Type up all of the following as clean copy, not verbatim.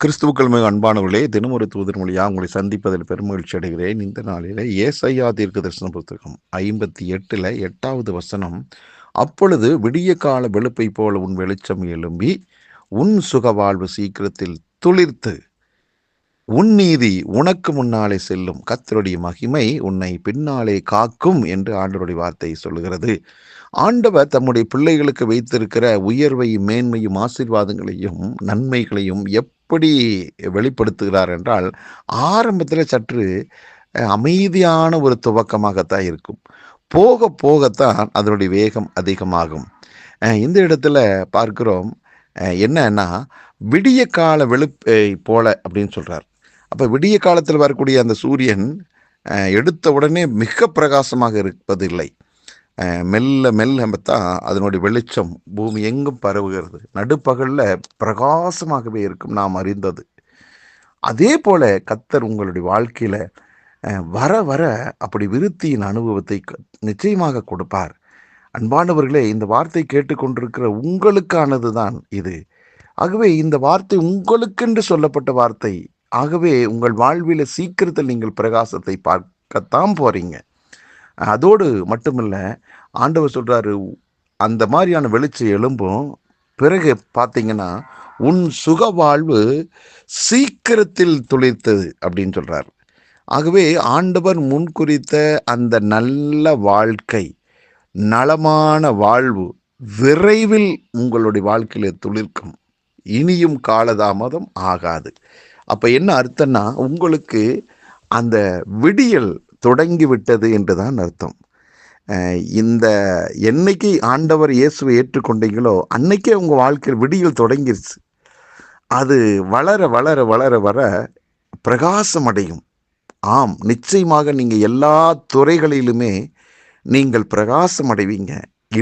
கிறிஸ்துவுக்கள் மிக அன்பானவர்களே, தினம் ஒரு தூதர் மொழியாக உங்களை சந்திப்பதில் பெருமகிழ்ச்சி அடைகிறேன். இந்த நாளில் ஏசாயா தீர்க்கதரிசன புத்தகம் 58 8வது வசனம், அப்பொழுது விடிய கால வெளுப்பை போல உன் வெளிச்சம் எழும்பி உன் சுகவாழ்வு சீக்கிரத்தில் துளிர்த்து உன் நீதி உனக்கு முன்னாலே செல்லும், கர்த்தருடைய மகிமை உன்னை பின்னாலே காக்கும் என்று ஆண்டவருடைய வார்த்தை சொல்லுகிறது. ஆண்டவர் தம்முடைய பிள்ளைகளுக்கு வைத்திருக்கிற உயர்வையும் மேன்மையும் ஆசீர்வாதங்களையும் நன்மைகளையும் எப்படி வெளிப்படுத்துகிறார் என்றால், ஆரம்பத்தில் சற்று அமைதியான ஒரு துவக்கமாகத்தான் இருக்கும். போக போகத்தான் அதனுடைய வேகம் அதிகமாகும். இந்த இடத்துல பார்க்கிறோம், என்னன்னா விடிய கால வெளுப்பை போல அப்படின்னு சொல்றார். அப்போ விடிய காலத்தில் வரக்கூடிய அந்த சூரியன் எடுத்த உடனே மிக பிரகாசமாக இருப்பதில்லை. மெல்ல மெல்ல தான் அதனுடைய வெளிச்சம் பூமி எங்கும் பரவுகிறது. நடுப்பகலில் பிரகாசமாகவே இருக்கும், நாம் அறிந்தது. அதே போல கர்த்தர் உங்களுடைய வாழ்க்கையில் வர வர அப்படி விருத்தியின் அனுபவத்தை நிச்சயமாக கொடுப்பார். அன்பானவர்களே, இந்த வார்த்தை கேட்டுக்கொண்டிருக்கிற உங்களுக்கானது தான் இது. ஆகவே இந்த வார்த்தை உங்களுக்கென்று சொல்லப்பட்ட வார்த்தை. ஆகவே உங்கள் வாழ்வில் சீக்கிரத்தில் நீங்கள் பிரகாசத்தை பார்க்கத்தான் போறீங்க. அதோடு மட்டுமில்ல, ஆண்டவர் சொல்றாரு, அந்த மாதிரியான வெளிச்சம் எழும்பும். பிறகு பார்த்தீங்கன்னா உன் சுக வாழ்வு சீக்கிரத்தில் துளிர்த்தது அப்படின்னு சொல்றார். ஆகவே ஆண்டவர் முன்குறித்த அந்த நல்ல வாழ்க்கை, நலமான வாழ்வு விரைவில் உங்களுடைய வாழ்க்கையில் துளிர்க்கும். இனியும் காலதாமதம் ஆகாது. அப்போ என்ன அர்த்தம்னா, உங்களுக்கு அந்த விடியல் தொடங்கி விட்டது என்று தான் அர்த்தம். இந்த என்னைக்கு ஆண்டவர் இயேசுவை ஏற்றுக்கொண்டீங்களோ அன்னைக்கே உங்கள் வாழ்க்கையில் விடியல் தொடங்கிருச்சு. அது வளர வளர வளர வர பிரகாசம் அடையும். ஆம், நிச்சயமாக நீங்கள் எல்லா துறைகளிலுமே நீங்கள் பிரகாசம் அடைவீங்க.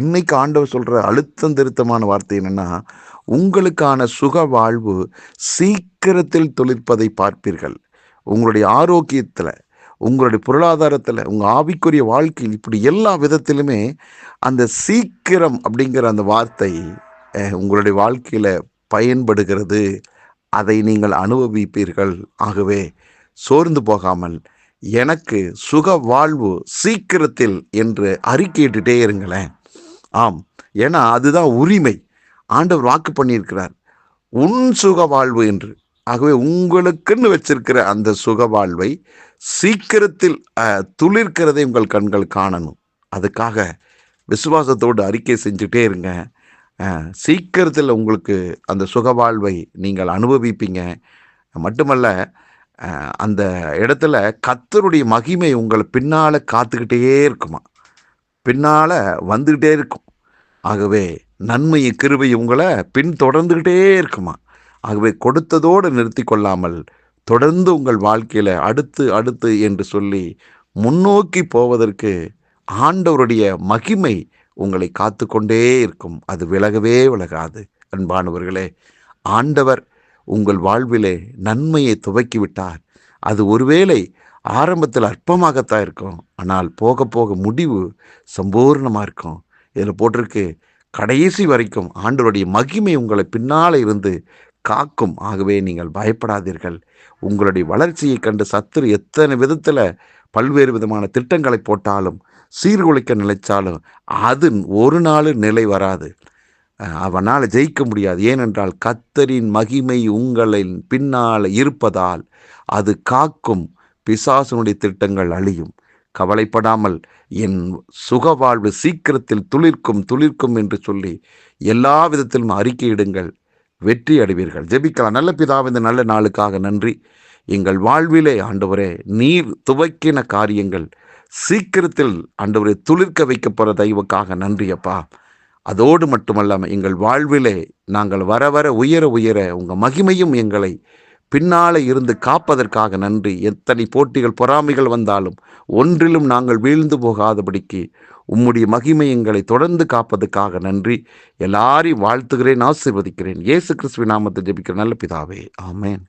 இன்னைக்கு ஆண்டவர் சொல்கிற அழுத்தம் திருத்தமான வார்த்தை என்னென்னா, உங்களுக்கான சுக வாழ்வு சீக்கிரத்தில் துளிர்ப்பதை பார்ப்பீர்கள். உங்களுடைய ஆரோக்கியத்தில், உங்களுடைய பொருளாதாரத்தில், உங்கள் ஆவிக்குரிய வாழ்க்கையில், இப்படி எல்லா விதத்திலுமே அந்த சீக்கிரம் அப்படிங்கிற அந்த வார்த்தை உங்களுடைய வாழ்க்கையில் பயன்படுகிறது. அதை நீங்கள் அனுபவிப்பீர்கள். ஆகவே சோர்ந்து போகாமல், எனக்கு சுக வாழ்வு சீக்கிரத்தில் என்று அறிக்கையிட்டுட்டே இருங்களேன். ஆம், ஏன்னா அதுதான் உரிமை. ஆண்டவர் வாக்கு பண்ணியிருக்கிறார், உன் சுக வாழ்வு என்று. ஆகவே உங்களுக்குன்னு வச்சிருக்கிற அந்த சுக வாழ்வை சீக்கிரத்தில் துளிர்க்கிறதை உங்கள் கண்கள் காணணும். அதுக்காக விசுவாசத்தோடு அறிக்கை செஞ்சுட்டே இருங்க. சீக்கிரத்தில் உங்களுக்கு அந்த சுக வாழ்வை நீங்கள் அனுபவிப்பீங்க. மட்டுமல்ல, அந்த இடத்துல கர்த்தருடைய மகிமை உங்களை பின்னால் காத்துக்கிட்டே இருக்குமா, பின்னால் வந்துக்கிட்டே இருக்கும். ஆகவே நன்மையை கிருபை உங்களை பின் தொடர்ந்துக்கிட்டே இருக்குமா. ஆகவே கொடுத்ததோடு நிறுத்தி கொள்ளாமல் தொடர்ந்து உங்கள் வாழ்க்கையில் அடுத்து அடுத்து என்று சொல்லி முன்னோக்கி போவதற்கு ஆண்டவருடைய மகிமை உங்களை காத்து கொண்டே இருக்கும். அது விலகவே விலகாது. அன்பானவர்களே, ஆண்டவர் உங்கள் வாழ்விலே நன்மையை துவக்கி விட்டார். அது ஒருவேளை ஆரம்பத்தில் அற்பமாகத்தான் இருக்கும், ஆனால் போக போக முடிவு சம்பூர்ணமாக இருக்கும். இதில் போட்டிருக்கு, கடைசி வரைக்கும் ஆண்டவருடைய மகிமை உங்களை பின்னால் இருந்து காக்கும். ஆகவே நீங்கள் பயப்படாதீர்கள். உங்களுடைய வளர்ச்சியை கண்டு சத்துரு எத்தனை விதத்தில் பல்வேறு விதமான திட்டங்களை போட்டாலும், சீர்குலைக்க நினைச்சாலும், அது ஒரு நாள் நிலை வராது. அவனால் ஜெயிக்க முடியாது. ஏனென்றால் கர்த்தரின் மகிமை உங்களின் பின்னால் இருப்பதால் அது காக்கும். பிசாசனுடைய திட்டங்கள் அழியும். கவலைப்படாமல் என் சுக வாழ்வு சீக்கிரத்தில் துளிர்க்கும் துளிர்க்கும் என்று சொல்லி எல்லா விதத்திலும் அறிக்கையிடுங்கள், வெற்றி அடைவீர்கள். ஜெபிக்கலாம். நல்ல பிதாவே, இந்த நல்ல நாளுக்காக நன்றி. எங்கள் வாழ்விலே ஆண்டவரே, நீர் துவக்கின காரியங்கள் சீக்கிரத்தில் ஆண்டவரே துளிர்க்க வைக்க போகிற தெய்வக்காக நன்றி அப்பா. அதோடு மட்டுமல்லாமல் எங்கள் வாழ்விலே நாங்கள் வர வர உயர உயர உங்கள் மகிமையும் எங்களை பின்னாலே இருந்து காப்பதற்காக நன்றி. எத்தனை போட்டிகள் பொறாமைகள் வந்தாலும் ஒன்றிலும் நாங்கள் வீழ்ந்து போகாதபடிக்கு உம்முடைய மகிமை எங்களை தொடர்ந்து காப்பதற்காக நன்றி. எல்லாரையும் வாழ்த்துகிறேன், ஆசீர்வதிக்கிறேன். இயேசு கிறிஸ்துவின் நாமத்தில் ஜெபிக்கிற நல்ல பிதாவே, ஆமென்.